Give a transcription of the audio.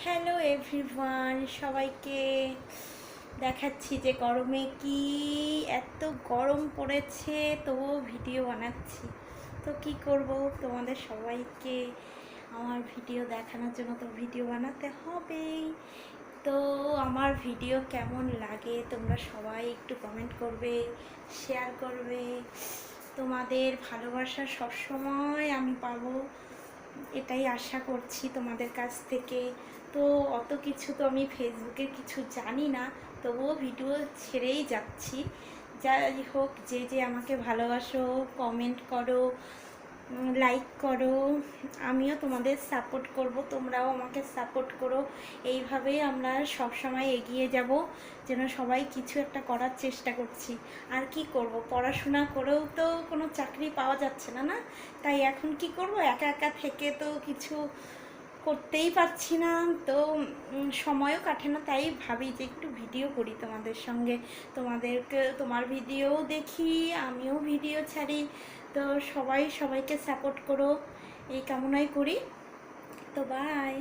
Hello everyone, সবাইকে দেখাচ্ছি যে গরমে কি এত গরম পড়েছে, তবুও ভিডিও বানাচ্ছি। তো কি করব, তোমাদের সবাইকে আমার ভিডিও দেখানোর জন্য তো ভিডিও বানাতে হবেই। তো আমার ভিডিও কেমন লাগে তোমরা সবাই একটু কমেন্ট করবে, শেয়ার করবে। তোমাদের ভালোবাসা সবসময় আমি পাবো, এটাই আশা করছি তোমাদের কাছ থেকে। তো অত কিছু তো আমি ফেসবুকের কিছু জানি না, তবুও ভিডিও ছেড়েই যাচ্ছি। যাই হোক, যে যে আমাকে ভালোবাসো, কমেন্ট করো, লাইক করো, আমিও তোমাদের সাপোর্ট করব, তোমরাও আমাকে সাপোর্ট করো। এইভাবেই আমরা সব সময় এগিয়ে যাব, যেন সবাই কিছু একটা করার চেষ্টা করছি। আর কি করব, পড়াশোনা করেও তো কোনো চাকরি পাওয়া যাচ্ছে না, না? তাই এখন কি করব, একা একা থেকে তো কিছু করতেই পারছি না, তো সময়ও কাটে না। তাই ভাবি যে একটু ভিডিও করি তোমাদের সঙ্গে, তোমার ভিডিও দেখি, আমিও ভিডিও ছাড়ি। তো সবাই সবাইকে সাপোর্ট করো, এই কামনাই করি। তো বাই।